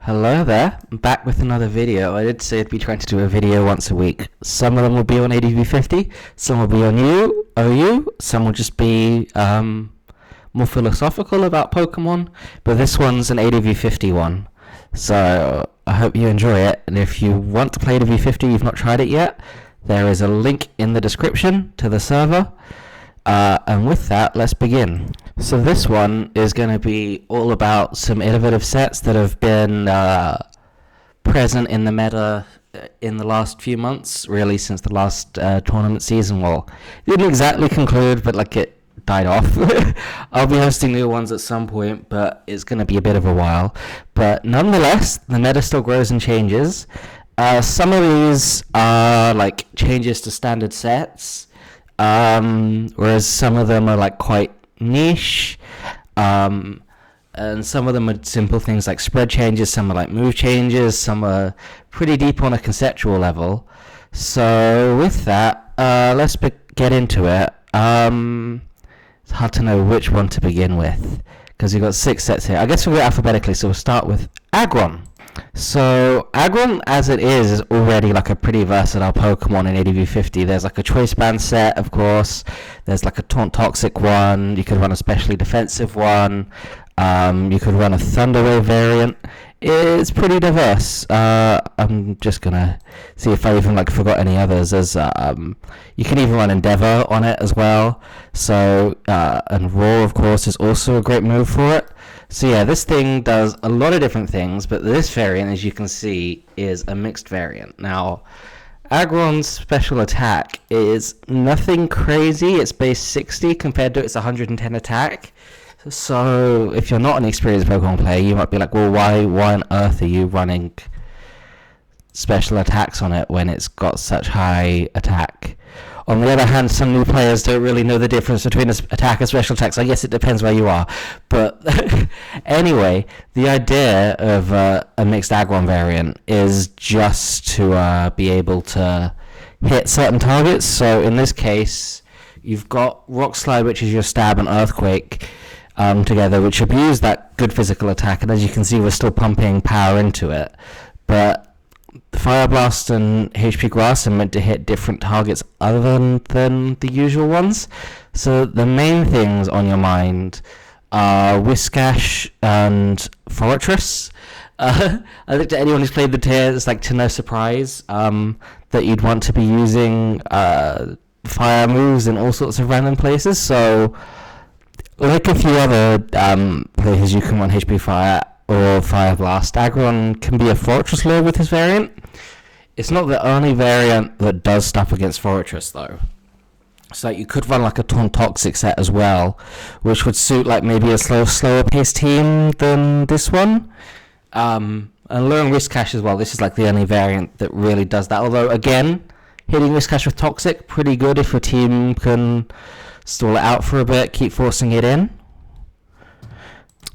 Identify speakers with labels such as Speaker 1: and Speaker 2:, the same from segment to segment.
Speaker 1: Hello there, I'm back with another video. I did say I'd be trying to do a video once a week. Some of them will be on ADV 50, some will be on OU, some will just be more philosophical about Pokemon, but this one's an ADV 50 one. So I hope you enjoy it, and if you want to play ADV 50, you've not tried it yet, there is a link in the description to the server. And with that, let's begin. So this one is going to be all about some innovative sets that have been present in the meta in the last few months, really since the last tournament season. Well, it didn't exactly conclude, but it died off. I'll be hosting new ones at some point, but it's going to be a bit of a while. But nonetheless, the meta still grows and changes. Some of these are changes to standard sets, whereas some of them are quite niche, and some of them are simple things like spread changes, some are move changes, some are pretty deep on a conceptual level. So with that, let's get into it. It's hard to know which one to begin with because we've got 6 sets here. I guess we'll go alphabetically, so we'll start with Aggron. So Aggron, as it is already a pretty versatile Pokemon in ADV 50. There's a choice band set, of course. There's a taunt toxic one. You could run a specially defensive one. You could run a Thunder Wave variant. It's pretty diverse. I'm just gonna see if I even forgot any others. As you can even run Endeavor on it as well. So and Roar, of course, is also a great move for it. So yeah, this thing does a lot of different things, but this variant, as you can see, is a mixed variant. Now, Aggron's special attack is nothing crazy. It's base 60 compared to its 110 attack. So if you're not an experienced Pokemon player, you might be like, well, why on earth are you running special attacks on it when it's got such high attack? On the other hand, some new players don't really know the difference between attack and special attacks. I guess it depends where you are. But anyway, the idea of a mixed Aggron variant is just to be able to hit certain targets. So in this case, you've got Rock Slide, which is your stab, and Earthquake together, which abuse that good physical attack. And as you can see, we're still pumping power into it. But Fire Blast and HP Grass are meant to hit different targets other than the usual ones. So the main things on your mind are Whiscash and Fortress. I think to anyone who's played the tier, it's to no surprise that you'd want to be using fire moves in all sorts of random places. So like a few other places, you can run HP Fire or Fire Blast. Aggron can be a Fortress lure with his variant. It's not the only variant that does stuff against Fortress, though. So you could run a Taunt Toxic set as well, which would suit maybe a slower paced team than this one. And luring Whiscash as well. This is the only variant that really does that. Although again, hitting Whiscash with Toxic, pretty good if your team can stall it out for a bit, keep forcing it in.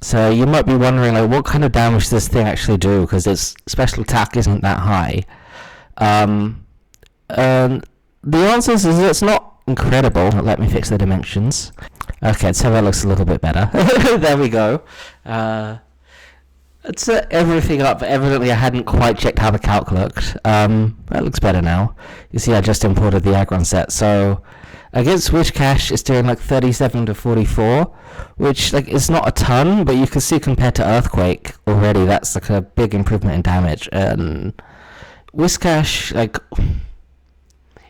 Speaker 1: So you might be wondering what kind of damage does this thing actually do, because its special attack isn't that high. And the answer is it's not incredible. Let me fix the dimensions. Okay, so that looks a little bit better. There we go. Let's set everything up, but evidently I hadn't quite checked how the calc looked. That looks better now. You see I just imported the Aggron set. So against Whiscash, it's doing 37 to 44, which is not a ton, but you can see compared to Earthquake already, that's a big improvement in damage. And Whiscash,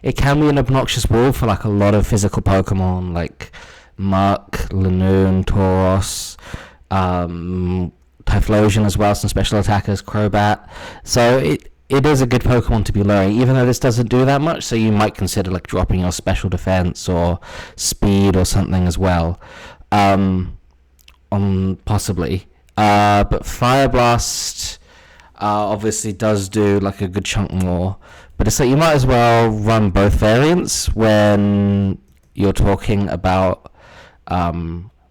Speaker 1: it can be an obnoxious wall for a lot of physical Pokemon like Muk, Lanoon, Tauros, Typhlosion as well, some special attackers, Crobat. So it is a good Pokemon to be luring, even though this doesn't do that much, so you might consider dropping your special defense or speed or something as well, possibly. But Fire Blast obviously does do a good chunk more, but it's you might as well run both variants when you're talking about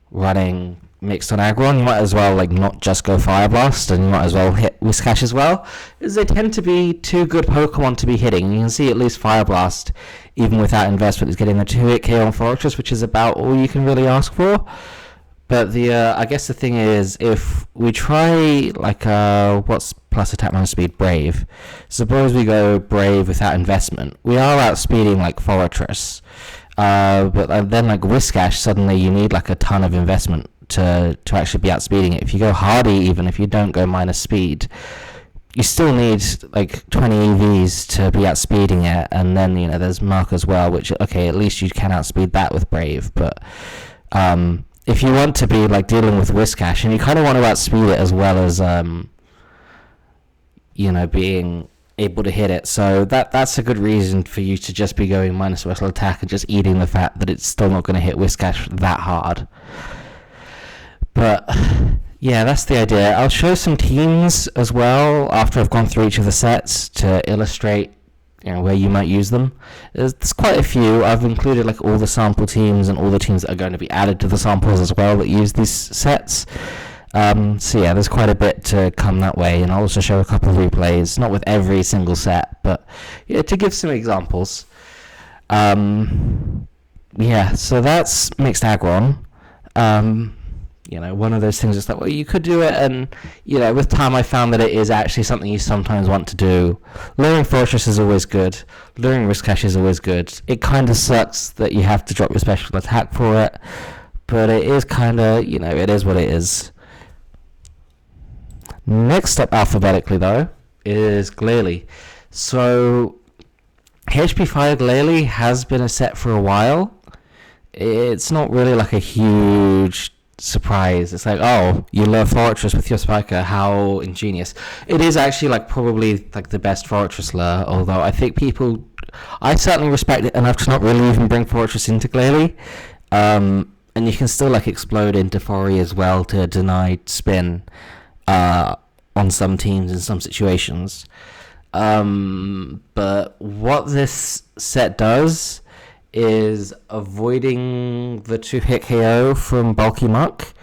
Speaker 1: running mixed on Aggron. You might as well not just go Fire Blast, and you might as well hit Whiscash as well, as they tend to be two good Pokemon to be hitting. You can see at least Fire Blast, even without investment, is getting a 2-hit KO on Fortress, which is about all you can really ask for. But I guess the thing is, if we try like what's plus attack minus speed Brave, suppose we go Brave without investment, we are outspeeding like Fortress. But then like Whiskash, suddenly you need like a ton of investment to actually be outspeeding it. If you go Hardy, even if you don't go minus speed, you still need like 20 EVs to be outspeeding it, and then there's Mark as well, which okay, at least you can outspeed that with Brave. But if you want to be like dealing with Whiskash, and you kind of want to outspeed it as well as being able to hit it, so that's a good reason for you to just be going minus special attack and just eating the fact that it's still not going to hit Whiskash that hard. But yeah, that's the idea. I'll show some teams as well after I've gone through each of the sets to illustrate where you might use them. There's quite a few. I've included like all the sample teams and all the teams that are going to be added to the samples as well that use these sets. So yeah, there's quite a bit to come that way, and I'll also show a couple of replays, not with every single set, but yeah, to give some examples. Yeah, so that's mixed aggron. One of those things is like, well, you could do it, and with time I found that it is actually something you sometimes want to do. Luring Fortress is always good. Luring Whiskash is always good. It kind of sucks that you have to drop your special attack for it, but it is kind of, it is what it is. Next up alphabetically, though, is Glalie. So, HP Fire Glalie has been a set for a while. It's not really like a huge surprise. It's like, oh, you love Fortress with your Spiker, how ingenious. It is actually like probably like the best Fortress lure, although I think I certainly respect it enough to not really even bring Fortress into Glalie. And you can still like explode into Fori as well to deny spin on some teams in some situations. But what this set does is avoiding the 2-hit KO from Bulky Muck,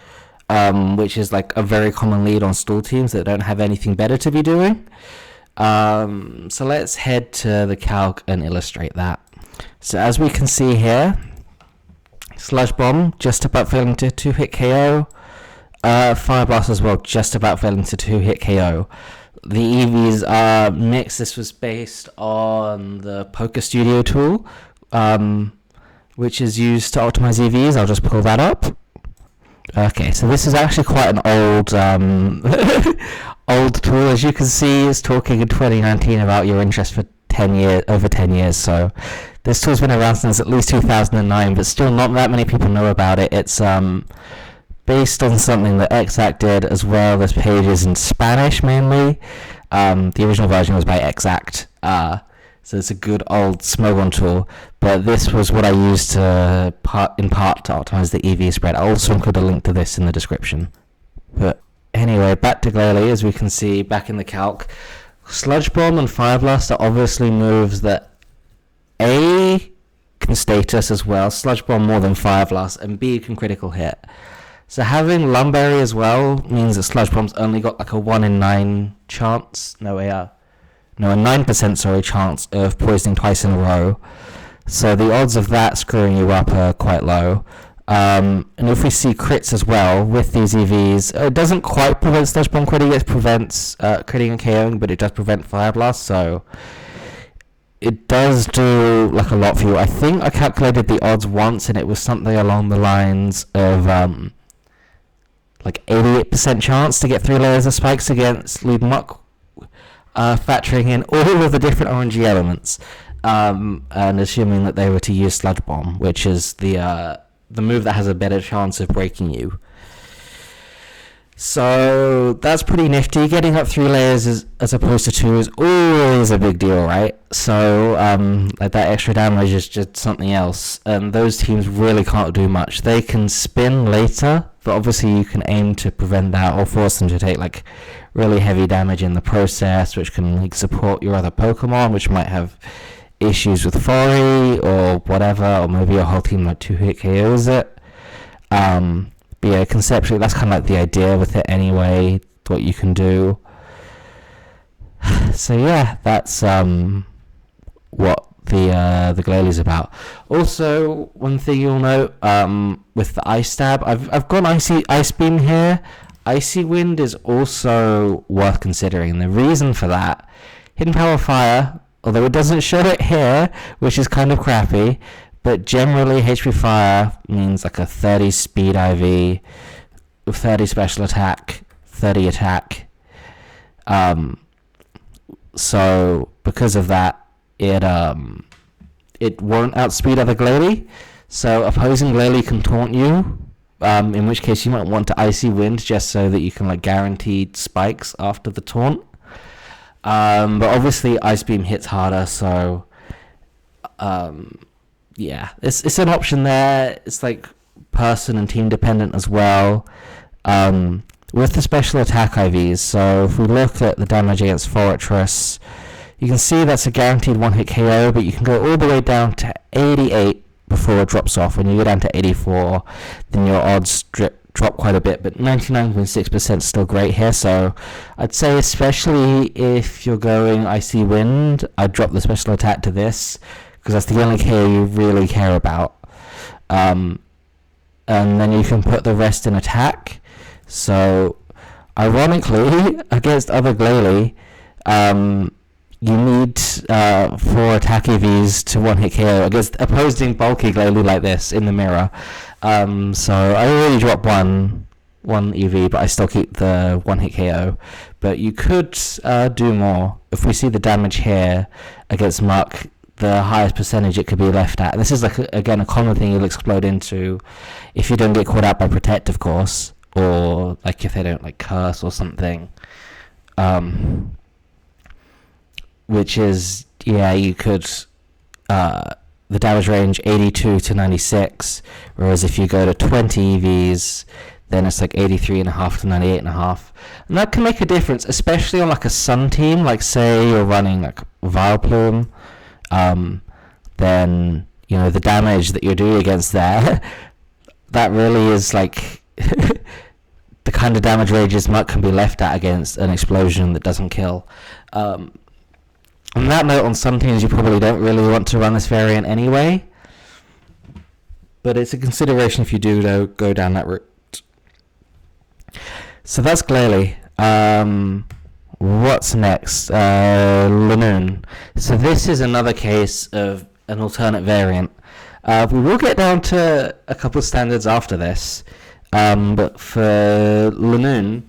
Speaker 1: which is like a very common lead on stall teams that don't have anything better to be doing. So let's head to the calc and illustrate that. So as we can see here, Sludge Bomb just about failing to 2-hit KO. Fire Blast as well, just about failing to 2-hit KO. The EVs are mixed. This was based on the Poker Studio tool, which is used to optimize EVs. I'll just pull that up. Okay, so this is actually quite an old old tool. As you can see, it's talking in 2019 about your interest for 10 years, over 10 years. So this tool's been around since at least 2009, but still not that many people know about it. It's based on something that Exact did, as well as pages in Spanish mainly. The original version was by Exact, so it's a good old Smogon tool, but this was what I used in part to optimize the EV spread. I'll also include a link to this in the description. But anyway, back to Glalie. As we can see back in the calc, Sludge Bomb and Fire Blast are obviously moves that A, can status as well, Sludge Bomb more than Fire Blast, and B, can critical hit. So having Lumberry as well means that Sludge Bomb's only got like a 1 in 9 chance. A 9% chance of poisoning twice in a row. So the odds of that screwing you up are quite low. And if we see crits as well with these EVs, it doesn't quite prevent Sludge Bomb critting, it prevents critting and KOing, but it does prevent Fire Blast, so it does do like a lot for you. I think I calculated the odds once, and it was something along the lines of like 88% chance to get 3 layers of spikes against Lead Muck, factoring in all of the different RNG elements, and assuming that they were to use Sludge Bomb, which is the move that has a better chance of breaking you. So that's pretty nifty. Getting up 3 layers as opposed to 2 is always a big deal, right? So like that extra damage is just something else, and those teams really can't do much. They can spin later, but obviously you can aim to prevent that or force them to take like really heavy damage in the process, which can like support your other Pokemon, which might have issues with Fori or whatever, or maybe your whole team like 2-hit KOs it. But yeah, conceptually that's kind of like the idea with it anyway, what you can do. So yeah, that's what the Glalie about. Also, one thing you'll note with the Ice Stab, I've gone Ice Beam here. Icy Wind is also worth considering. The reason for that, Hidden Power Fire, although it doesn't show it here, which is kind of crappy, but generally HP Fire means like a 30 speed IV, 30 special attack, 30 attack. So because of that, it won't outspeed other Glalie. So opposing Glalie can taunt you. In which case you might want to Icy Wind just so that you can like guaranteed spikes after the taunt. But obviously Ice Beam hits harder, so yeah, it's an option there. It's like person and team dependent as well. With the special attack IVs, so if we look at the damage against Fortress, you can see that's a guaranteed one-hit KO, but you can go all the way down to 88 before it drops off. When you go down to 84, then your odds drop quite a bit, but 99.6% still great here. So I'd say, especially if you're going Icy Wind, I'd drop the special attack to this, because that's the only KO you really care about. And then you can put the rest in attack. So ironically, against other Glalie, you need 4 attack EVs to one-hit KO against opposing bulky Glalie like this in the mirror. So I already dropped one EV, but I still keep the one-hit KO. But you could do more. If we see the damage here against Muck, the highest percentage it could be left at. And this is like again a common thing you'll explode into if you don't get caught out by Protect, of course, or like if they don't like curse or something. Which is, yeah, you could, the damage range 82 to 96, whereas if you go to 20 EVs, then it's like 83.5 to 98.5. And that can make a difference, especially on like a Sun team, like say you're running like Vileplume, then, you know, the damage that you're doing against there, that really is like the kind of damage ranges Muck can be left at against an explosion that doesn't kill. On that note, on some teams you probably don't really want to run this variant anyway, but it's a consideration if you do go down that route. So that's Glalie. What's next? Lanoon. So this is another case of an alternate variant. We will get down to a couple of standards after this, but for Lanoon,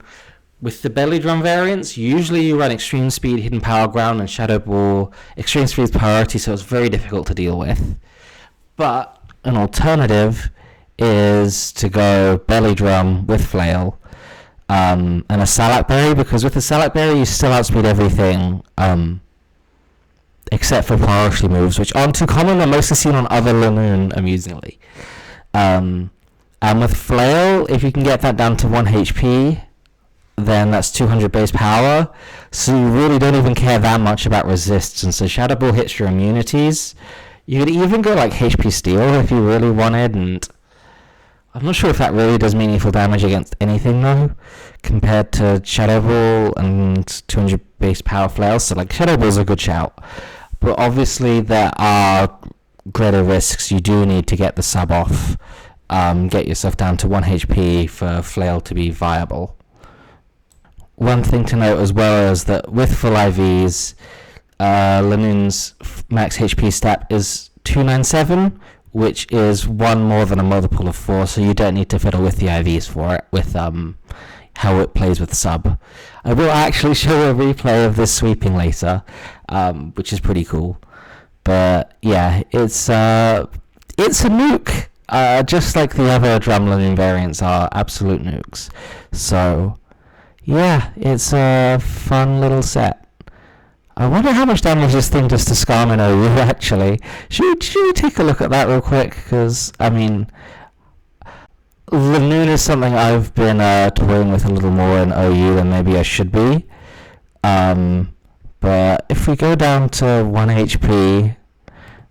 Speaker 1: with the Belly Drum variants, usually you run Extreme Speed, Hidden Power Ground, and Shadow Ball. Extreme Speed is priority, so it's very difficult to deal with. But an alternative is to go Belly Drum with Flail, and a Salak Berry, because with the Salak Berry you still outspeed everything, except for priority moves, which aren't too common. They're mostly seen on other Lanoon, amusingly. And with Flail, if you can get that down to 1 HP, then that's 200 base power, so you really don't even care that much about resists, and so Shadow Ball hits your immunities. You could even go like HP Steel if you really wanted, and I'm not sure if that really does meaningful damage against anything though, compared to Shadow Ball and 200 base power Flail, so like Shadow Ball's a good shout. But obviously there are greater risks. You do need to get the sub off, get yourself down to 1 HP for Flail to be viable. One thing to note as well is that with full IVs, Lanoon's max HP stat is 297, which is 1 more than a multiple of 4, so you don't need to fiddle with the IVs for it, with how it plays with sub. I will actually show a replay of this sweeping later, which is pretty cool. But yeah, it's a nuke, just like the other Drum Lanoon variants are absolute nukes. So yeah, it's a fun little set. I wonder how much damage this thing does to Scarman OU, actually. Should we take a look at that real quick? Because, I mean, Lanoon is something I've been toying with a little more in OU than maybe I should be. But if we go down to 1 HP,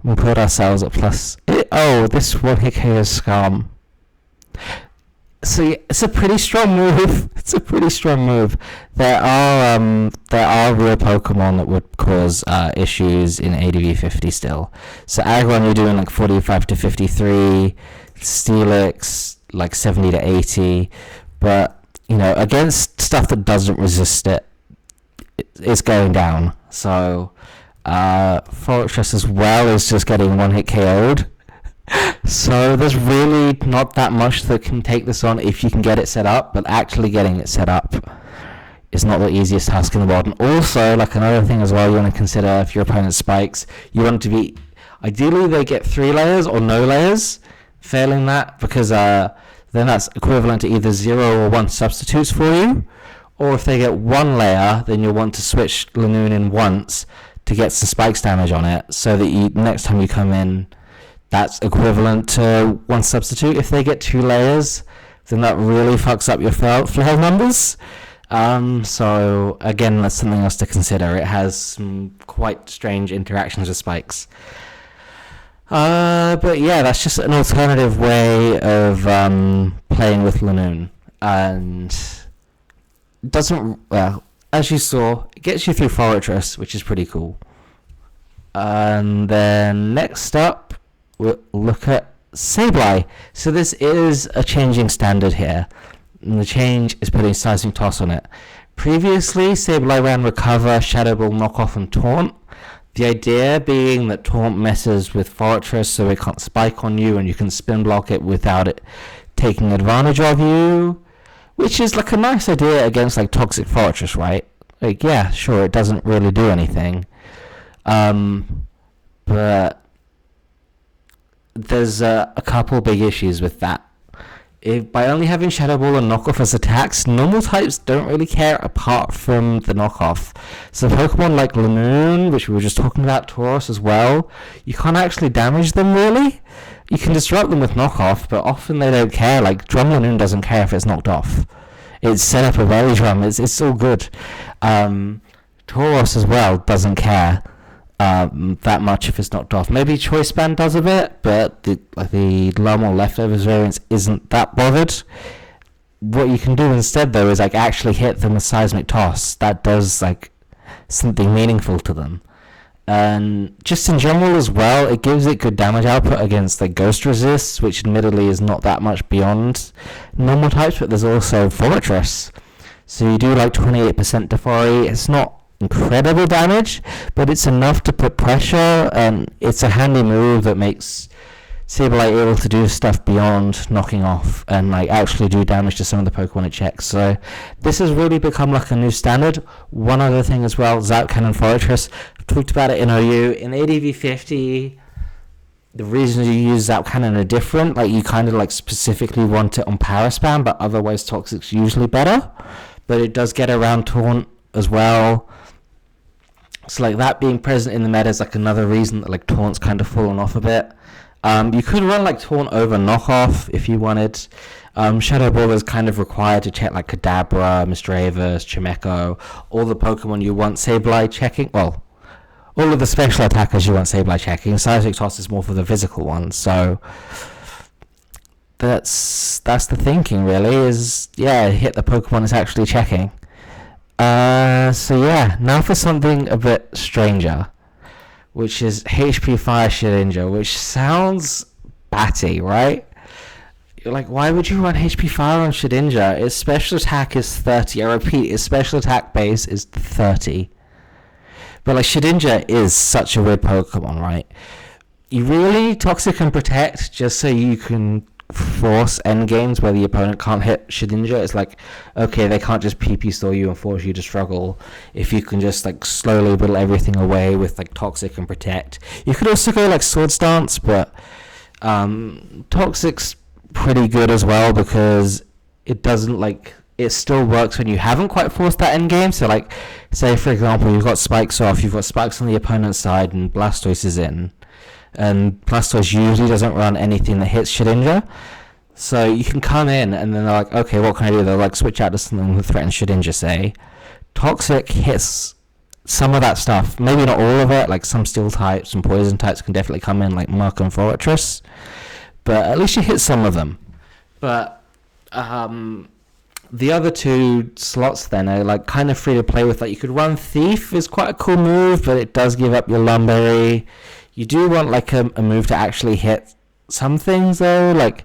Speaker 1: we'll put ourselves at plus... this 1 hit KO is Scarm. So yeah, it's a pretty strong move. There there are real Pokemon that would cause issues in ADV 50 still. So Aggron, you're doing like 45 to 53, Steelix like 70 to 80, but against stuff that doesn't resist it's going down. So Fortress as well is just getting one hit KO'd. So there's really not that much that can take this on if you can get it set up, but actually getting it set up is not the easiest task in the world. And also, like another thing as well, you want to consider if your opponent spikes, you want it to be, ideally they get 3 layers or no layers. Failing that, because then that's equivalent to either 0 or 1 substitutes for you, or if they get 1 layer, then you'll want to switch Lanoon in once to get some spikes damage on it, so that next time you come in, that's equivalent to 1 substitute. If they get 2 layers, then that really fucks up your flail numbers. So again, that's something else to consider. It has some quite strange interactions with spikes. But yeah, that's just an alternative way of playing with Lanoon, and as you saw, it gets you through Fortress, which is pretty cool. And then next up, we'll look at Sableye. So this is a changing standard here, and the change is putting Seismic Toss on it. Previously, Sableye ran Recover, Shadow Ball, Knockoff, and Taunt. The idea being that Taunt messes with Fortress, so it can't spike on you, and you can spin block it without it taking advantage of you, which is like a nice idea against like Toxic Fortress, right? Like, yeah, sure, it doesn't really do anything, but there's a couple big issues with that. By only having Shadow Ball and Knockoff as attacks, normal types don't really care apart from the Knockoff. So Pokemon like Lanoon, which we were just talking about, Tauros as well, you can't actually damage them really. You can disrupt them with Knockoff, but often they don't care. Like Drum Lanoon doesn't care if it's knocked off. It's set up a Belly Drum, it's all good. Tauros as well doesn't care that much if it's knocked off. Maybe Choice Band does a bit, but the Lum or Leftovers variants isn't that bothered. What you can do instead though is like actually hit them with Seismic Toss. That does like something meaningful to them. And just in general as well, it gives it good damage output against like Ghost Resists, which admittedly is not that much beyond normal types, but there's also Fortress. So you do like 28% Defori. It's not incredible damage, but it's enough to put pressure, and it's a handy move that makes Sableye able to do stuff beyond knocking off and like actually do damage to some of the Pokemon it checks. So this has really become like a new standard. One other thing as well, Zap Cannon Fortress, I've talked about it in OU. In ADV 50, the reasons you use Zap Cannon are different. Like you kind of like specifically want it on Power Spam, but otherwise Toxic's usually better. But it does get around Taunt as well. So like that being present in the meta is like another reason that like Taunt's kind of fallen off a bit. You could run like Taunt over Knockoff if you wanted. Shadow Ball is kind of required to check like Kadabra, Misdreavus, Chimecho, all the Pokemon you want Sableye checking. Well, all of the special attackers you want Sableye checking. Seismic Toss is more for the physical ones. So that's the thinking really, is hit the Pokemon it's actually checking. So yeah, now for something a bit stranger, which is HP Fire Shedinja, which sounds batty, right? You're like, why would you run HP Fire on Shedinja? Its special attack is 30. I repeat, its special attack base is 30. But like Shedinja is such a weird Pokemon, right? You really Toxic and Protect just so you can force endgames where the opponent can't hit Shedinja. It's like, okay, they can't just PP store you and force you to struggle. If you can just like slowly whittle everything away with like Toxic and Protect. You could also go like Swords Dance, but Toxic's pretty good as well because it doesn't like, it still works when you haven't quite forced that endgame. So like, say for example, you've got Spikes off, you've got Spikes on the opponent's side and Blastoise is in. And Blastoise usually doesn't run anything that hits Shedinja. So you can come in and then they're like, okay, what can I do? They'll like switch out to something that threatens Shedinja, say. Toxic hits some of that stuff. Maybe not all of it, like some Steel types and Poison types can definitely come in, like Muk and Fortress. But at least you hit some of them. But the other two slots then are like kind of free to play with. Like you could run Thief is quite a cool move, but it does give up your Lumberry. You do want like a move to actually hit some things though, like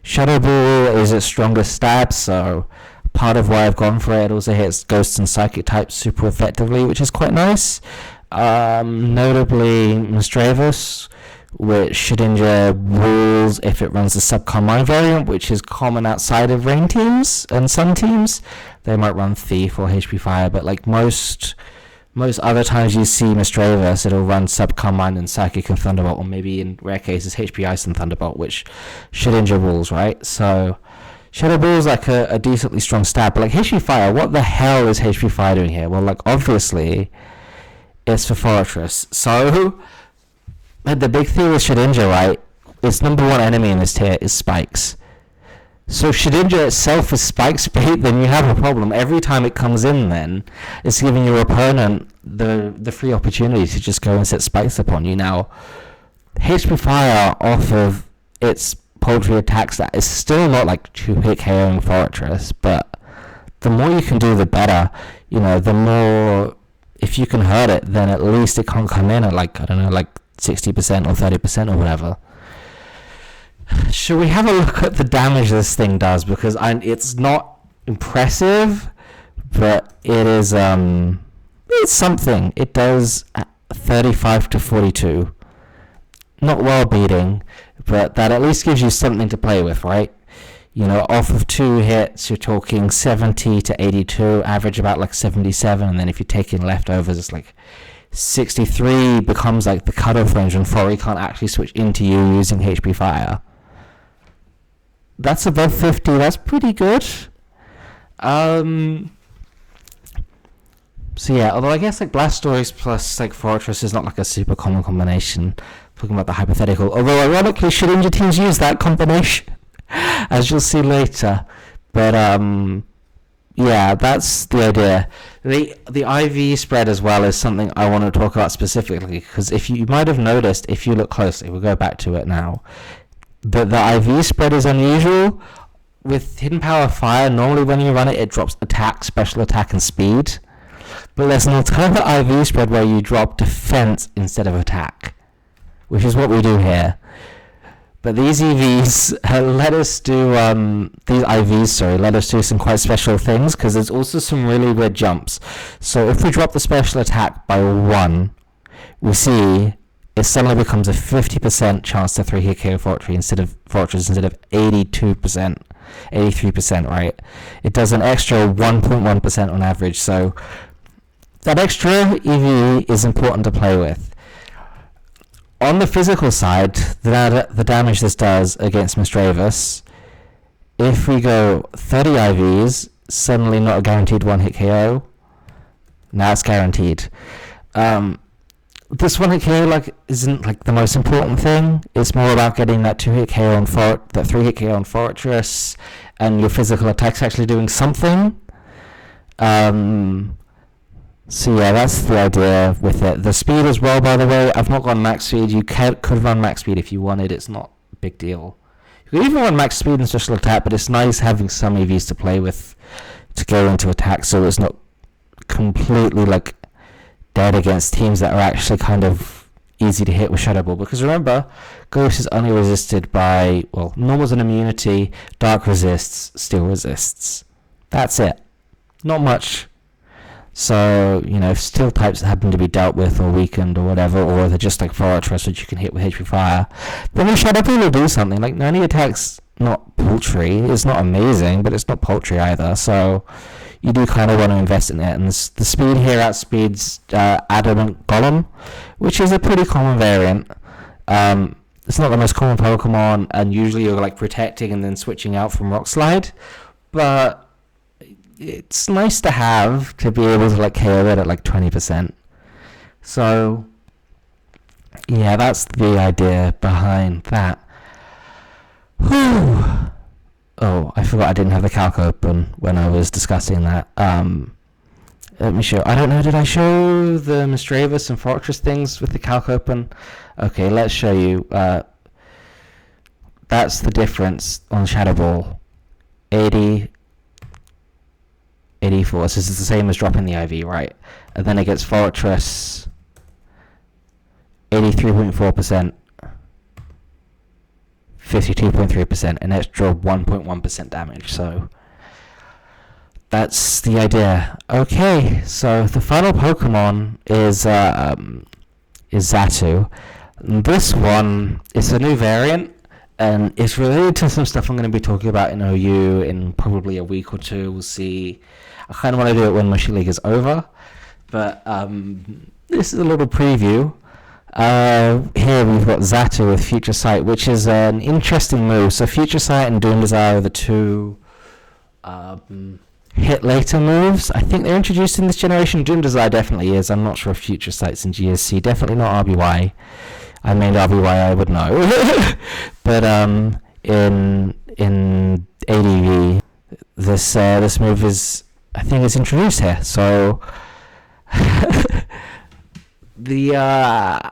Speaker 1: Shadow Ball is its strongest stab, so part of why I've gone for it. It also hits Ghosts and Psychic types super effectively, which is quite nice. Notably Mistravus, which should injure rules if it runs the Subcon Mine variant, which is common outside of Rain teams and Sun teams. They might run Thief or HP Fire, but like most other times you see Mistravus, it'll run Subcon Mine and Psychic and Thunderbolt, or maybe in rare cases HP Ice and Thunderbolt, which should injure rules, right? So Shadow Ball is like a decently strong stab, but like HP Fire, what the hell is HP Fire doing here? Well, like obviously it's for Fortress. So the big thing with Shedinja, right, its number one enemy in this tier is spikes. So if Shedinja itself is spike speed, then you have a problem. Every time it comes in then, it's giving your opponent the free opportunity to just go and set spikes upon you. Now, HP Fire off of its poultry attack stat is still not like 2-hit KOing Fortress, but the more you can do, the better. You know, the more, if you can hurt it, then at least it can't come in at like, I don't know, like 60% or 30% or whatever. Should we have a look at the damage this thing does? Because it's not impressive, but it is it's something. It does 35 to 42. Not well beating, but that at least gives you something to play with, right? You know, off of 2 hits, you're talking 70 to 82, average about like 77, and then if you take in leftovers, it's like 63 becomes like the cutoff range, and Fori can't actually switch into you using HP Fire. That's above 50, that's pretty good. So yeah, although I guess like Blastoise plus like Fortress is not like a super common combination, talking about the hypothetical, although ironically Shedinja teams use that combination, as you'll see later. But yeah, that's the idea. The IV spread as well is something I want to talk about specifically, because if you might have noticed, if you look closely, we'll go back to it now, but the IV spread is unusual. With Hidden Power Fire, normally when you run it, it drops attack, special attack, and speed. But there's an alternate IV spread where you drop defense instead of attack, which is what we do here. But these EVs let us do let us do some quite special things, because there's also some really weird jumps. So if we drop the special attack by 1, we see it suddenly becomes a 50% chance to 3-hit KO Fortress instead of 82%, 83%, right? It does an extra 1.1% on average, so that extra EV is important to play with. On the physical side, the damage this does against Mistravus, if we go 30 IVs, suddenly not a guaranteed 1-hit KO. Now it's guaranteed. This 1-hit KO like isn't like the most important thing. It's more about getting that 2-hit KO on that 3-hit KO on Fortress, and your physical attack's actually doing something. So yeah, that's the idea with it. The speed as well, by the way, I've not gone max speed. You could run max speed if you wanted. It's not a big deal. You could even run max speed and special attack, but it's nice having some EVs to play with to go into attack, so it's not completely like dead against teams that are actually kind of easy to hit with Shadow Ball. Because remember, Ghost is only resisted by, well, Normal's an immunity, Dark resists, Steel resists. That's it. Not much. So, you know, if Steel types happen to be dealt with or weakened or whatever, or they're just like Fortress, which you can hit with HP Fire, then the Shadow Ball will do something. Like, 90 attacks, not paltry. It's not amazing, but it's not paltry either. So you do kind of want to invest in it. And the speed here outspeeds Adamant Golem, which is a pretty common variant. It's not the most common Pokemon, and usually you're like protecting and then switching out from Rock Slide, but it's nice to have to be able to like KO it at like 20%. So yeah, that's the idea behind that. Whew. Oh, I forgot I didn't have the calc open when I was discussing that. Let me show. I don't know, did I show the Mistravus and Fortress things with the calc open? Okay, let's show you. That's the difference on Shadow Ball. 80, 84. So this is the same as dropping the IV, right? And then it gets Fortress 83.4%, 52.3%, an extra 1.1% damage. So that's the idea. Okay, so the final Pokemon is Xatu. This one is a new variant, and it's related to some stuff I'm going to be talking about in OU in probably a week or two. We'll see. I kind of want to do it when Mushy League is over, but this is a little preview. Here we've got Xatu with Future Sight, which is an interesting move. So Future Sight and Doom Desire are the two hit later moves. I think they're introduced in this generation. Doom Desire definitely is. I'm not sure if Future Sight's in GSC. Definitely not RBY. I made RBY, I would know. But in ADV, this move is, I think, is introduced here. So there's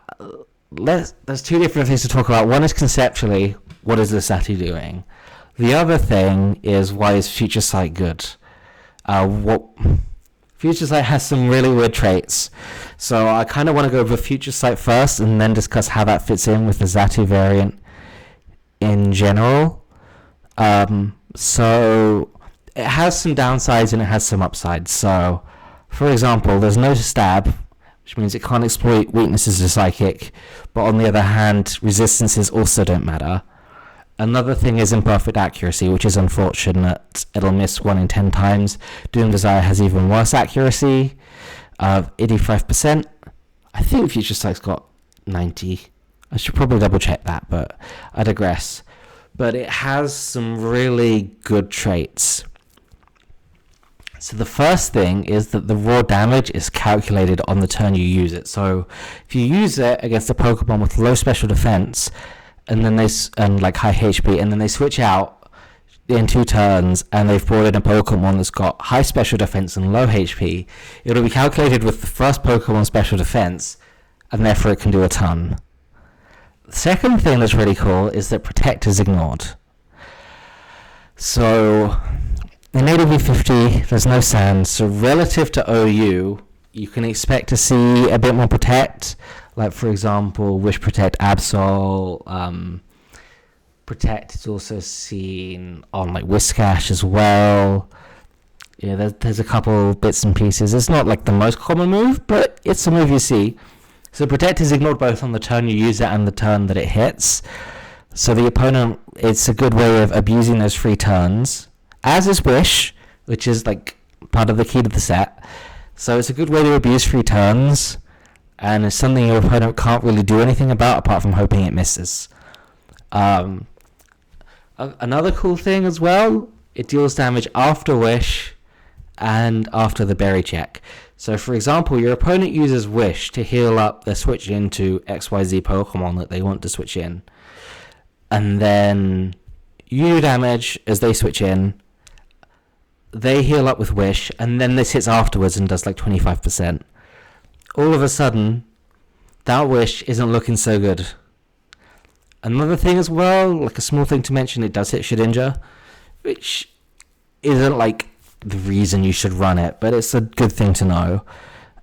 Speaker 1: two different things to talk about. One is conceptually, what is the Xatu doing? The other thing is, why is Future Sight good? Future Sight has some really weird traits, so I kind of want to go over Future Sight first and then discuss how that fits in with the Xatu variant in general. So it has some downsides and it has some upsides. So, for example, there's no stab, which means it can't exploit weaknesses to Psychic, but on the other hand, resistances also don't matter. Another thing is imperfect accuracy, which is unfortunate. It'll miss 1 in 10 times. Doom Desire has even worse accuracy of 85%. I think Future Sight's got 90. I should probably double check that, but I digress. But it has some really good traits. So the first thing is that the raw damage is calculated on the turn you use it. So if you use it against a Pokemon with low special defense, and then like high HP, and then they switch out in 2 turns, and they've brought in a Pokemon that's got high special defense and low HP, it'll be calculated with the first Pokemon special defense, and therefore it can do a ton. The second thing that's really cool is that Protect is ignored. So in ADV 50, there's no sand, so relative to OU, you can expect to see a bit more Protect. Like, for example, Wish Protect, Absol. Protect is also seen on, like, Whiscash as well. Yeah, there's a couple bits and pieces. It's not, like, the most common move, but it's a move you see. So Protect is ignored both on the turn you use it and the turn that it hits. So the opponent, it's a good way of abusing those free turns, as is Wish, which is, like, part of the key to the set. So it's a good way to abuse free turns, and it's something your opponent can't really do anything about apart from hoping it misses. Another cool thing as well, it deals damage after Wish and after the Berry check. So for example, your opponent uses Wish to heal up their switch into XYZ Pokemon that they want to switch in. And then you do damage as they switch in, they heal up with Wish, and then this hits afterwards and does like 25%. All of a sudden, that Wish isn't looking so good. Another thing as well, like a small thing to mention, it does hit Shedinja, which isn't like the reason you should run it, but it's a good thing to know.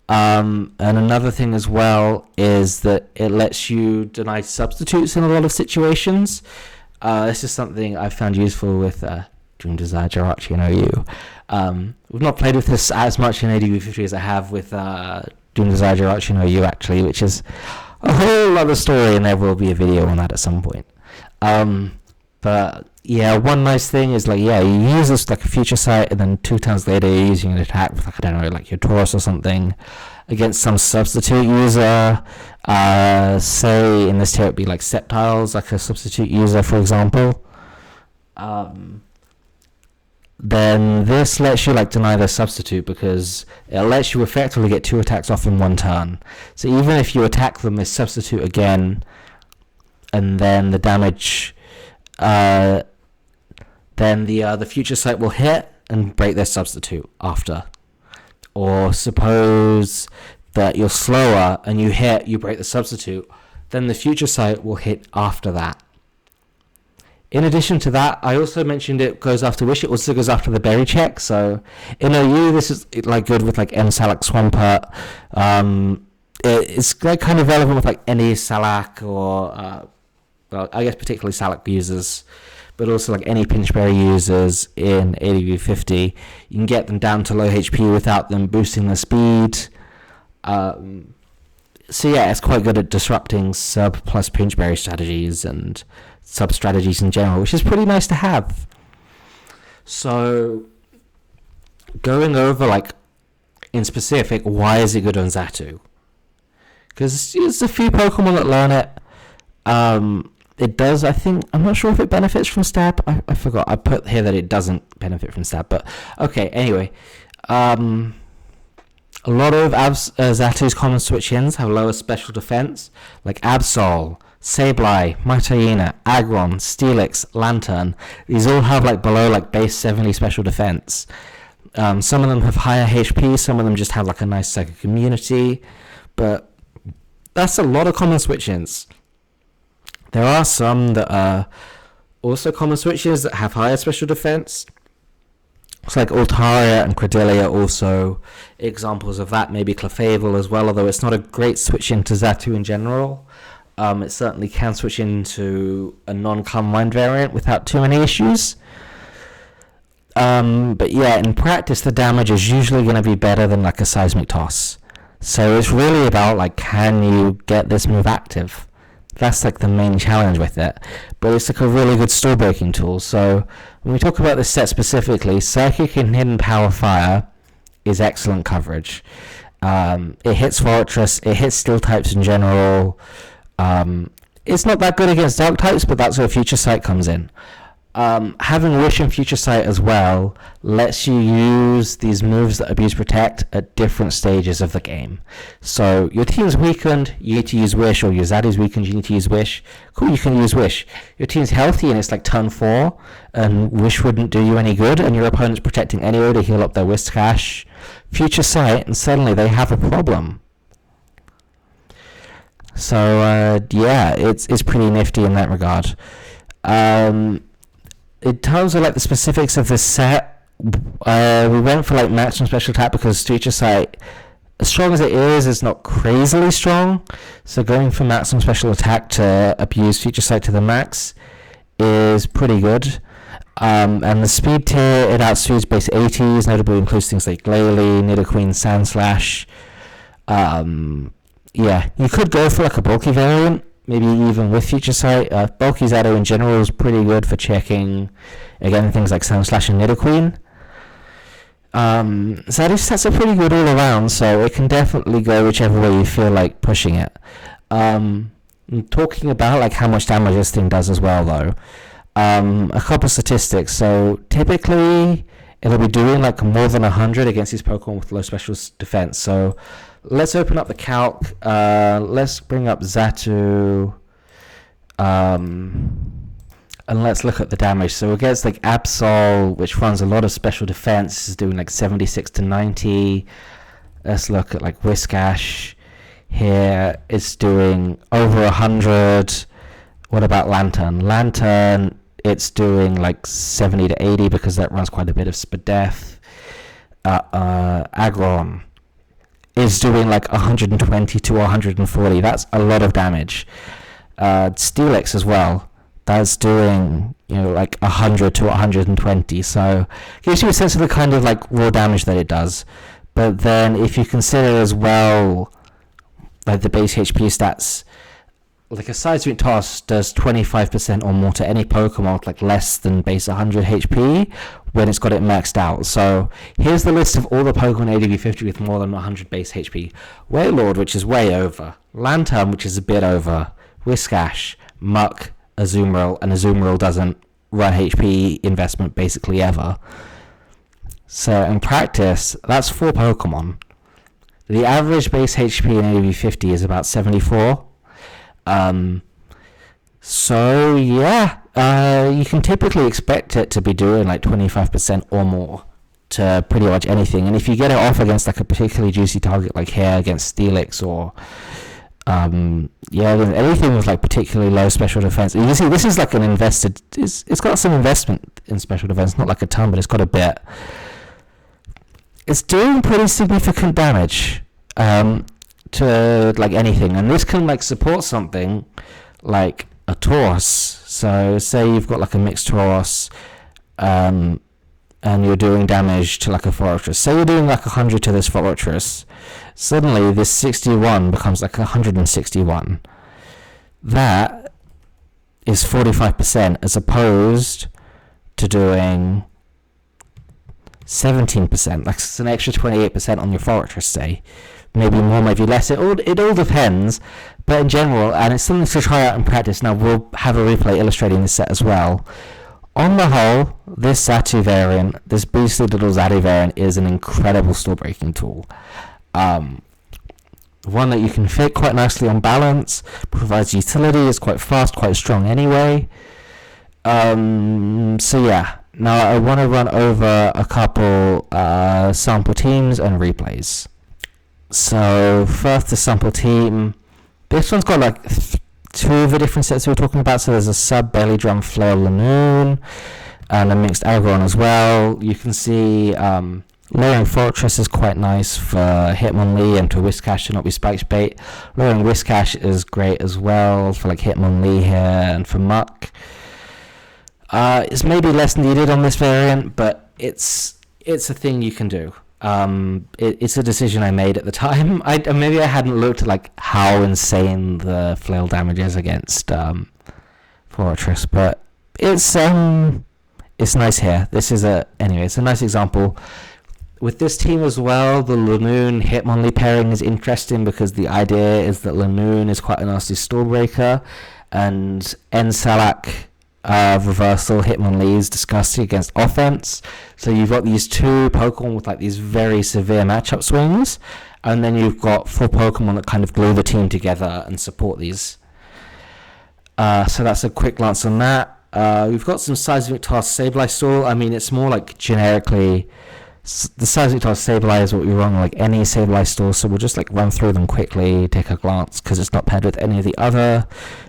Speaker 1: And another thing as well is that it lets you deny substitutes in a lot of situations. This is something I've found useful with Doom Desire, Jirachi, and OU. We've not played with this as much in ADV 50 as I have with Doom Desire, Jirachi, and OU, actually, which is a whole other story, and there will be a video on that at some point. But yeah, one nice thing is, like, yeah, you use this like a Future Sight, and then 2 turns later you're using an attack with, like, I don't know, like your Taurus or something against some substitute user. Say in this tier it'd be like Sceptiles, like a substitute user, for example. Then this lets you like deny their substitute, because it lets you effectively get 2 attacks off in 1 turn. So even if you attack them, they substitute again, and then the damage, then the Future Sight will hit and break their substitute after. Or suppose that you're slower and you hit, you break the substitute, then the Future Sight will hit after that. In addition to that, I also mentioned it goes after Wish. It also goes after the berry check. So in OU, this is like good with like M Salak Swampert. It's like kind of relevant with like any Salak or well, I guess particularly Salak users, but also like any Pinchberry users in ADV 50. You can get them down to low HP without them boosting the speed. So yeah, it's quite good at disrupting sub plus Pinchberry strategies and sub strategies in general, which is pretty nice to have. So going over like in specific, why is it good on Xatu? Because there's a few Pokemon that learn it. It does, I think, I'm not sure if it benefits from stab. I forgot. I put here that it doesn't benefit from stab, but okay, anyway. A lot of Xatu's common switch-ins have lower special defense, like Absol, Sableye, Mithyena, Aggron, Steelix, Lantern. These all have like below like base 70 special defense. Some of them have higher HP, some of them just have like a nice psychic immunity, but that's a lot of common switch-ins. There are some that are also common switch-ins that have higher special defense. It's like Altaria and Credillia also examples of that, maybe Clefable as well, although it's not a great switch into Xatu in general. It certainly can switch into a non-Calm Mind variant without too many issues. But yeah, in practice the damage is usually going to be better than like a Seismic Toss. So it's really about like, can you get this move active? That's like the main challenge with it, but it's like a really good store breaking tool. So when we talk about this set specifically, Psychic and Hidden Power Fire is excellent coverage. It hits Fortress, it hits Steel types in general. It's not that good against Dark types, but that's where Future Sight comes in. Having Wish and Future Sight as well lets you use these moves that abuse Protect at different stages of the game. So your team's weakened, you need to use Wish, or your Xatu's weakened, you need to use Wish. Cool, you can use Wish. Your team's healthy and it's like turn 4, and Wish wouldn't do you any good, and your opponent's protecting anyway to heal up their Whiscash. Future Sight, and suddenly they have a problem. So yeah, it's pretty nifty in that regard. In terms of like the specifics of this set, we went for like maximum special attack because Future Sight, as strong as it is not crazily strong. So going for maximum special attack to abuse Future Sight to the max is pretty good. And the speed tier, it outspeeds base 80s, notably includes things like Glalie, Nidoqueen, Sandslash. Yeah, you could go for like a bulky variant, maybe even with Future Sight. Bulky Xatu in general is pretty good for checking, again, things like Sandslash and Nidoqueen. Xatu stats are pretty good all around, so it can definitely go whichever way you feel like pushing it. Talking about like how much damage this thing does as well, though. A couple statistics. So typically it'll be doing like more than 100 against these Pokemon with low special defense. So let's open up the calc. Let's bring up Xatu. And let's look at the damage. So against like Absol, which runs a lot of special defense, is doing like 76 to 90. Let's look at like Whiscash. Here it's doing over 100. What about Lantern? Lantern, it's doing like 70 to 80 because that runs quite a bit of Spadef. Aggron is doing like 120 to 140. That's a lot of damage. Steelix as well. That's doing, like 100 to 120. So it gives you a sense of the kind of like raw damage that it does. But then if you consider as well like the base HP stats, like a Seismic Toss does 25% or more to any Pokemon with like less than base 100 HP when it's got it maxed out. So here's the list of all the Pokemon ADV 50 with more than 100 base HP. Wailord, which is way over. Lantern, which is a bit over. Whiscash, Muck, Azumarill, and Azumarill doesn't run HP investment basically ever. So in practice, that's 4 Pokemon. The average base HP in ADV 50 is about 74. So yeah, you can typically expect it to be doing like 25% or more to pretty much anything. And if you get it off against like a particularly juicy target like here against Steelix or Yeah, anything with like particularly low special defense. You see, this is like an invested. It's got some investment in special defense, not like a ton, but it's got a bit. It's doing pretty significant damage to like anything, and this can like support something like a Taurus. So say you've got like a mixed Taurus, and you're doing damage to like a fortress. Say you're doing like 100 to this fortress. Suddenly this 61 becomes like 161. That is 45% as opposed to doing 17%. Like it's an extra 28% on your fortress, say. Maybe more, maybe less. It all depends. But in general, and it's something to try out in practice. Now we'll have a replay illustrating this set as well. On the whole, this Zatu variant, this beastly little Zatu variant, is an incredible store-breaking tool. One that you can fit quite nicely on balance, provides utility, is quite fast, quite strong anyway. So yeah, now I want to run over a couple sample teams and replays. So first the sample team, this one's got like two of the different sets we were talking about. So there's a sub belly drum flail Lanoon and a mixed Aragorn as well. You can see lowering Fortress is quite nice for Hitmonlee and to Whiscash to not be spiked bait. Lowering Whiscash is great as well for like Hitmonlee here and for Muck. It's maybe less needed on this variant, but it's a thing you can do. It's a decision I made at the time. Maybe I hadn't looked at like how insane the flail damage is against Fortress, but it's nice here. This is it's a nice example. With this team as well, the Lanoon Hitmonlee pairing is interesting because the idea is that Lanoon is quite a nasty Stormbreaker, and Ensalak reversal Hitmonlee is disgusting against offense. So you've got these two Pokemon with like these very severe matchup swings, and then you've got 4 Pokemon that kind of glue the team together and support these. So that's a quick glance on that. We've got some Seismic Toss Sableye Stall. I mean, it's more like generically the Seismic Toss Sableye is what we run like any Sableye Stall, so we'll just like run through them quickly, take a glance, because it's not paired with any of the other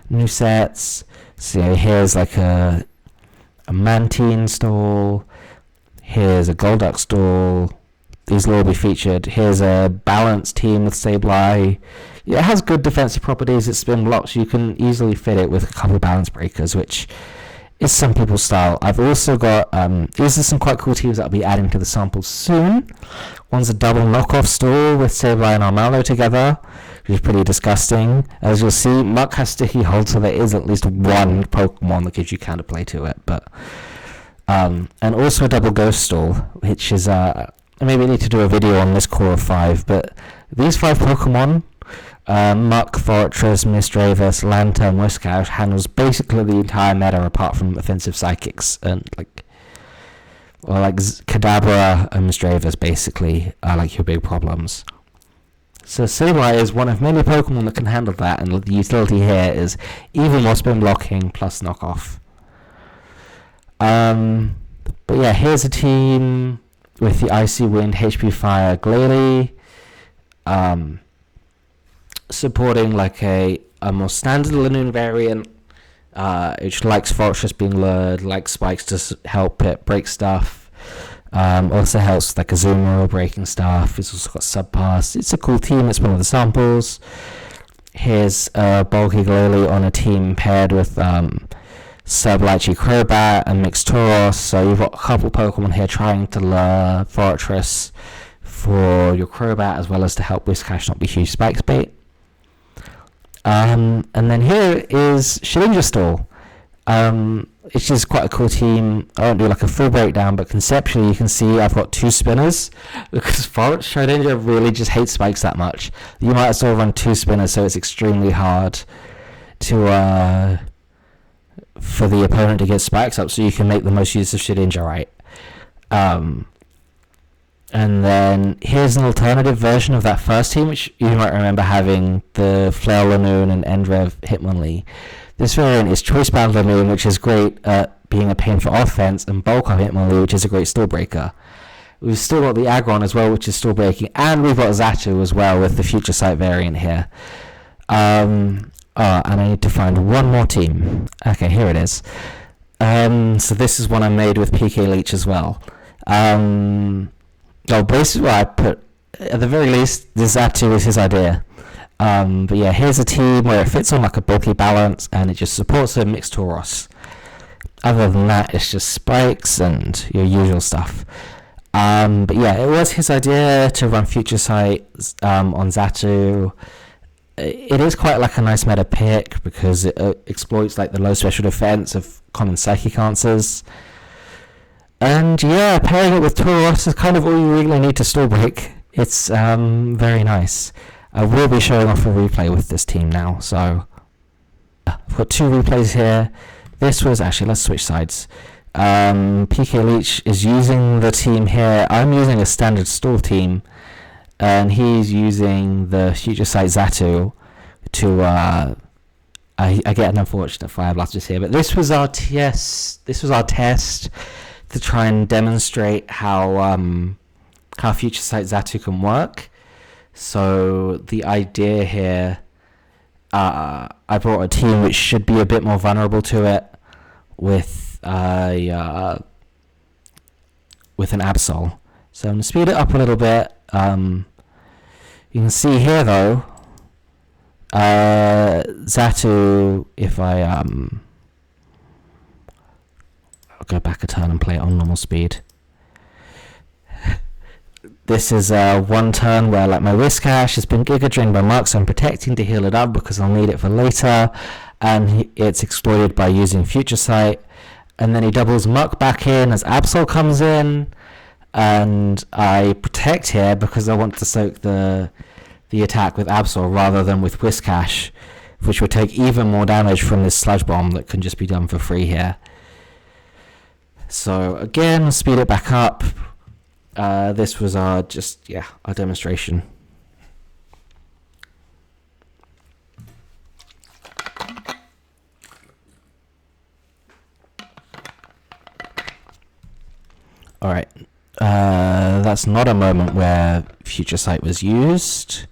Speaker 1: new sets. So here's like a Mantine stall, here's a Golduck stall, these will all be featured. Here's a balanced team with Sableye. Yeah, it has good defensive properties, it's spin blocks, you can easily fit it with a couple of balance breakers, which is some people's style. I've also got, these are some quite cool teams that I'll be adding to the samples soon. One's a double knockoff stall with Sableye and Armaldo together, which is pretty disgusting. As you'll see, Muck has sticky hold, so there is at least one Pokemon that gives you counterplay to it. But and also a double ghost stall, which is maybe I need to do a video on this core of 5. But these 5 Pokemon, Muck, Fortress, Misdreavus, Lantern, Whiscash, handles basically the entire meta apart from offensive psychics and Kadabra and Misdreavus basically are like your big problems. So Sableye is one of many Pokemon that can handle that, and the utility here is even more spin blocking plus knockoff. But yeah, here's a team with the Icy Wind, HP Fire, Glalie, supporting like a more standard Lanoon variant, which likes Fortress being lured, likes spikes to help it break stuff. Also helps like Azumarill breaking stuff. It's also got Subpass. It's a cool team. It's one of the samples. Here's Bulky Glalie on a team paired with Sublighty Crobat and Mixed Tauros. So you've got a couple Pokemon here trying to lure Fortress for your Crobat, as well as to help Whiscash not be huge spikes bait. And then here is Shedinja Stall. It's just quite a cool team. I won't do like a full breakdown, but conceptually you can see I've got 2 spinners, because Shedinja really just hates spikes that much. You might as well run 2 spinners, so it's extremely hard to for the opponent to get spikes up, so you can make the most use of Shedinja, right? And then here's an alternative version of that first team, which you might remember having the Flail Lanoon and Endrev Hitmonlee. This variant is Choice Band Lanoon, which is great at being a pain for offense, and Bulk Up Hitmonlee, which is a great stall breaker. We've still got the Aggron as well, which is stall breaking, and we've got Zatu as well with the Future Sight variant here. And I need to find one more team. Okay, here it is. So this is one I made with PK Leach as well. Basically I put, at the very least, the Zatu was his idea. But yeah, here's a team where it fits on like a bulky balance and it just supports a mixed Tauros. Other than that, it's just spikes and your usual stuff. But yeah, it was his idea to run Future Sight on Zatu. It is quite like a nice meta pick because it exploits like the low special defense of common psychic answers. And yeah, pairing it with Tauros is kind of all you really need to stall break. It's very nice. I will be showing off a replay with this team now, so I've got two replays here. This was actually, let's switch sides. PK Leach is using the team here. I'm using a standard stall team, and he's using the Future Sight Zatu to I get an unfortunate Fire Blasters here, but this was our test to try and demonstrate how Future Sight Zatu can work. So the idea here, I brought a team which should be a bit more vulnerable to it with an Absol. So I'm going to speed it up a little bit. You can see here though, Zatu, if I'll go back a turn and play it on normal speed. This is one turn where like my Whiscash has been Giga Drained by Muck, so I'm protecting to heal it up because I'll need it for later, and it's exploited by using Future Sight, and then he doubles Muck back in as Absol comes in, and I protect here because I want to soak the attack with Absol rather than with Whiscash, which would take even more damage from this Sludge Bomb that can just be done for free here. So again, speed it back up. This was our demonstration. Alright, that's not a moment where Future Sight was used.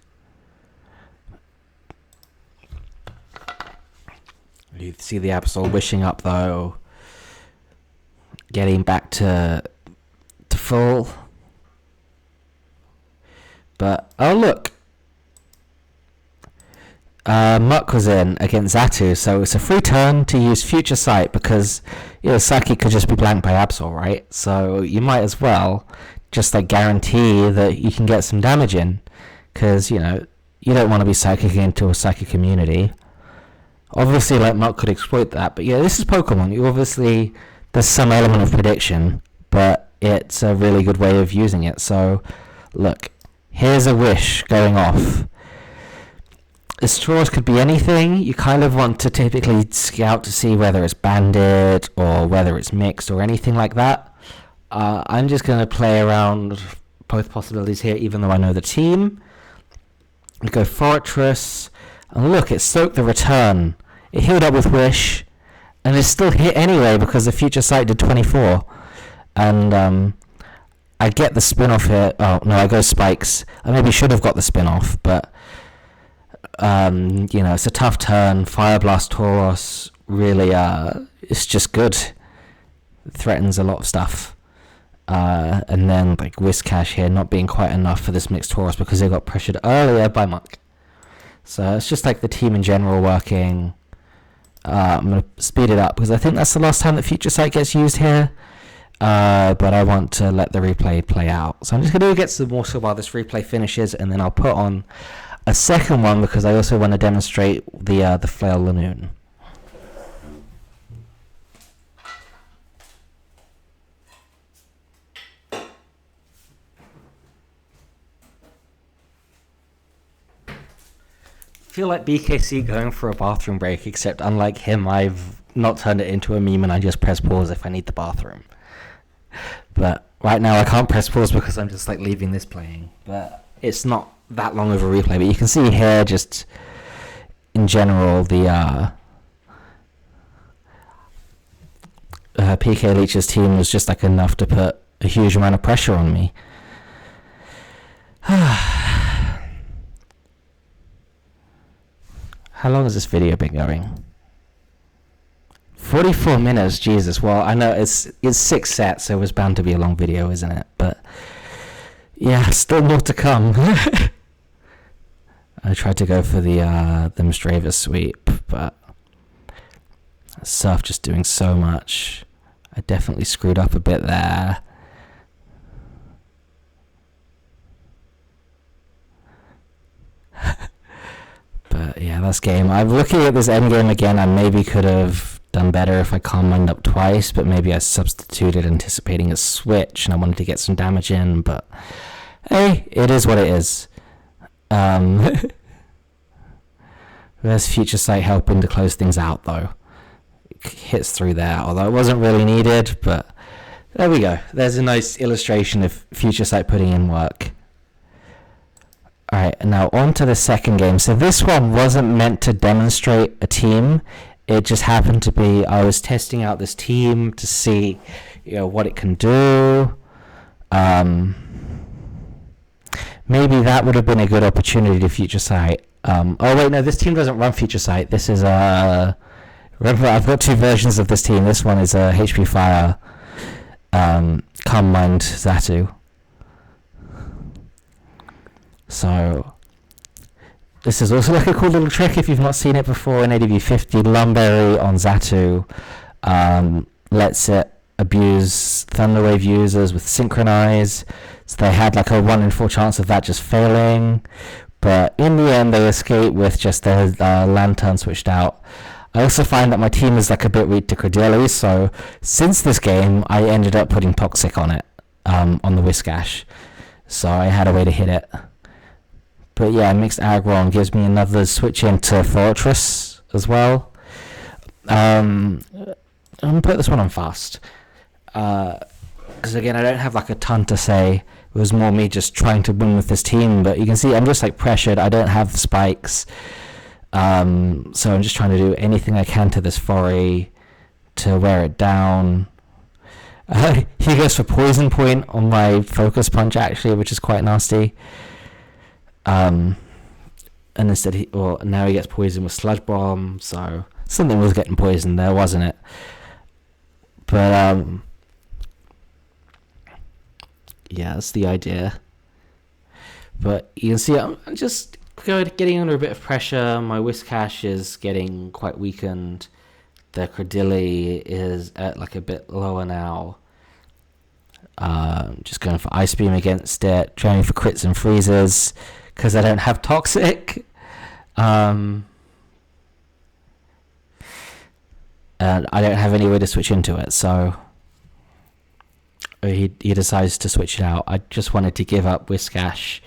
Speaker 1: You see the Absol wishing up though, getting back to full. But, oh look, Muck was in against Zatu, so it's a free turn to use Future Sight because, Psychic could just be blanked by Absol, right? So you might as well just like guarantee that you can get some damage in, because, you don't want to be Psychic into a Psychic immunity. Obviously, like, Muck could exploit that, but yeah, this is Pokemon. There's some element of prediction, but it's a really good way of using it. So, look. Here's a wish going off. Straws could be anything. You kind of want to typically scout to see whether it's banded or whether it's mixed or anything like that. I'm just going to play around both possibilities here, even though I know the team. We go Fortress, and look, it soaked the return. It healed up with Wish, and it still hit anyway because the Future Sight did 24. And I get the spin-off here. Oh, no, I go Spikes. I maybe should have got the spin-off, but, it's a tough turn. Fire Blast Tauros really, it's just good. It threatens a lot of stuff. And then, like, Whiscash here not being quite enough for this mixed Tauros because they got pressured earlier by Muck. So it's just like the team in general working. I'm going to speed it up because I think that's the last time that Future Sight gets used here. But I want to let the replay play out. So I'm just going to get some more so while this replay finishes, and then I'll put on a second one because I also want to demonstrate the Flail Lanoon. I feel like BKC going for a bathroom break, except unlike him, I've not turned it into a meme and I just press pause if I need the bathroom. But right now I can't press pause because I'm just like leaving this playing. But it's not that long of a replay. But you can see here just in general the PK Leach's team was just like enough to put a huge amount of pressure on me. How long has this video been going? 44 minutes, Jesus. Well, I know it's 6 sets, so it was bound to be a long video, isn't it? But yeah, still more to come. I tried to go for the Mistrava sweep, but Surf just doing so much. I definitely screwed up a bit there. But yeah, that's game. I'm looking at this end game again. I maybe could have done better if I calm mind up twice, but maybe I substituted anticipating a switch and I wanted to get some damage in, but hey, it is what it is. There's Future Sight helping to close things out though. It hits through there, although it wasn't really needed, but there we go. There's a nice illustration of Future Sight putting in work. Alright, now on to the second game. So this one wasn't meant to demonstrate a team. It just happened to be, I was testing out this team to see, what it can do. Maybe that would have been a good opportunity to Future Sight. Oh wait, no, this team doesn't run Future Sight. This is remember, I've got two versions of this team. This one is HP Fire, Calm Mind Xatu. So this is also like a cool little trick if you've not seen it before in ADV 50. Lumberry on Xatu lets it abuse Thunderwave users with Synchronize. So they had like a 1 in 4 chance of that just failing. But in the end, they escape with just their Lantern switched out. I also find that my team is like a bit weak to Credilli, so since this game, I ended up putting Toxic on it, on the Whiscash. So I had a way to hit it. But yeah, Mixed Aggron gives me another switch into Fortress as well. I'm going to put this one on fast. Because again, I don't have like a ton to say. It was more me just trying to win with this team. But you can see I'm just like pressured. I don't have the spikes. So I'm just trying to do anything I can to this Fori to wear it down. He goes for Poison Point on my Focus Punch actually, which is quite nasty. And instead now he gets poisoned with Sludge Bomb, so something was getting poisoned there, wasn't it? But yeah, that's the idea. But you can see I'm just getting under a bit of pressure. My Whiscash is getting quite weakened. The Credilli is at like a bit lower now. Just going for Ice Beam against it, trying for crits and freezes because I don't have Toxic. And I don't have any way to switch into it, so he decides to switch it out. I just wanted to give up Whiscash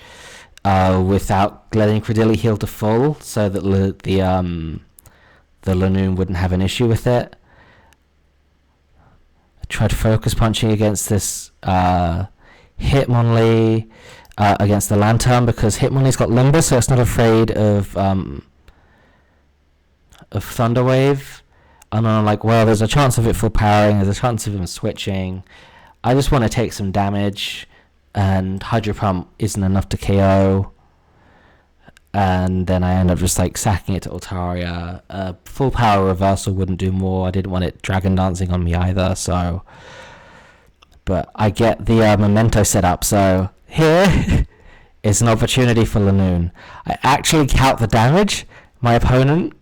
Speaker 1: without letting Credilli heal to full, so that the Lanoon wouldn't have an issue with it. I tried Focus Punching against this Hitmonlee against the Lantern, because Hitmonlee's got Limber, so it's not afraid of Thunderwave. And I'm like, well, there's a chance of it full powering, there's a chance of him switching. I just want to take some damage, and Hydro Pump isn't enough to KO. And then I end up just like sacking it to Altaria. Full power reversal wouldn't do more. I didn't want it Dragon Dancing on me either, so. But I get the Memento set up, so here is an opportunity for Lanoon. I actually count the damage. My opponent,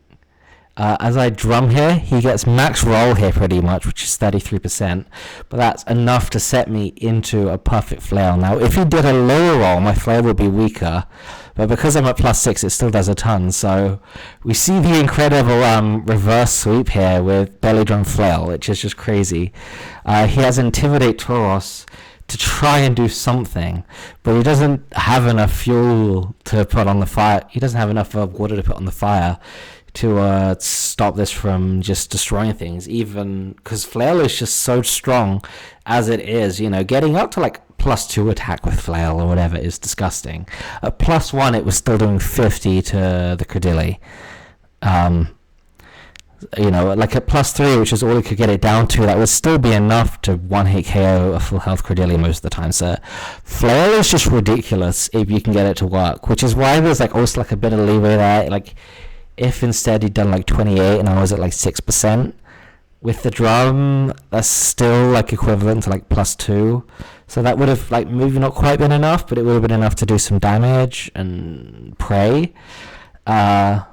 Speaker 1: as I drum here, he gets max roll here pretty much, which is 33%, but that's enough to set me into a perfect flail. Now, if he did a lower roll, my flail would be weaker, but because I'm at +6, it still does a ton, so we see the incredible reverse sweep here with Belly Drum Flail, which is just crazy. He has Intimidate Tauros to try and do something, but he doesn't have enough fuel to put on the fire. He doesn't have enough water to put on the fire to stop this from just destroying things, even because Flail is just so strong as it is. Getting up to like +2 attack with Flail or whatever is disgusting. At +1 it was still doing 50 to the Credilli. Like at +3, which is all it could get it down to, that would still be enough to one-hit KO a full health Credilli most of the time. So Flail is just ridiculous if you can get it to work, which is why there's like also like a bit of leeway there. Like if instead he'd done like 28 and I was at like 6%, with the drum, that's still like equivalent to like +2. So that would have like maybe not quite been enough, but it would have been enough to do some damage and pray. But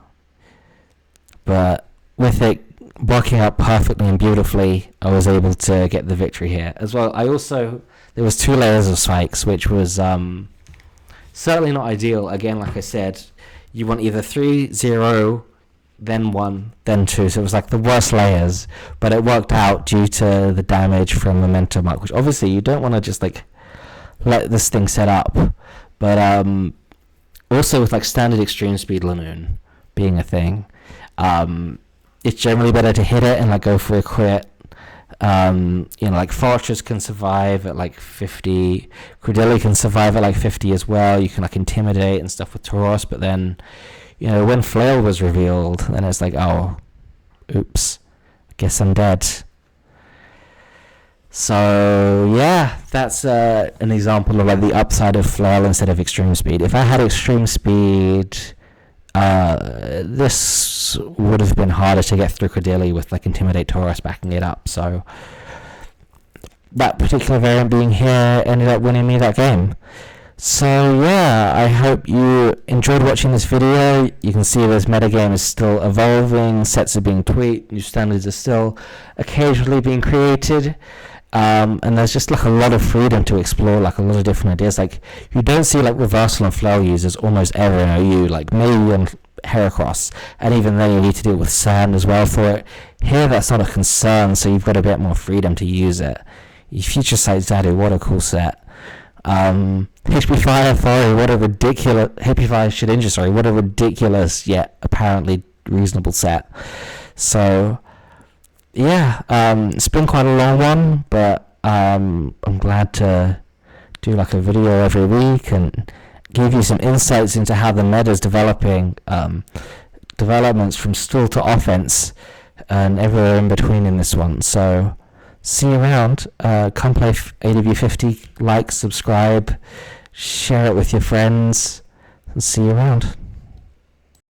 Speaker 1: with it working out perfectly and beautifully, I was able to get the victory here as well. There was 2 layers of spikes, which was certainly not ideal. Again, like I said, you want either 3, 0, then 1, then 2. So it was like the worst layers, but it worked out due to the damage from momentum up, which obviously you don't want to just like let this thing set up. But also with like standard extreme speed Lanoon being a thing, it's generally better to hit it and like go for a crit. Like Fortress can survive at like 50, Credilli can survive at like 50 as well. You can like intimidate and stuff with Tauros, but then when Flail was revealed, then it's like, oh, oops, I guess I'm dead. So yeah, that's an example of like the upside of Flail instead of extreme speed. If I had extreme speed, this would have been harder to get through Credilli with like Intimidate Tauros backing it up. So that particular variant being here ended up winning me that game. So yeah, I hope you enjoyed watching this video. You can see this metagame is still evolving, sets are being tweaked, new standards are still occasionally being created. And there's just like a lot of freedom to explore, like a lot of different ideas. Like you don't see like reversal and flail users almost ever in OU, like maybe on Heracross, and even then you need to deal with sand as well for it. Here that's not a concern, so you've got a bit more freedom to use it. Future Sight Zadu, what a cool set. HP Fire Thori, what a ridiculous HP Fire Shedinja, what a ridiculous yet apparently reasonable set. So yeah, it's been quite a long one, but I'm glad to do like a video every week and give you some insights into how the meta is developing, developments from stall to offense and everywhere in between in this one. So see you around. Come play ADV 50, like, subscribe, share it with your friends, and see you around.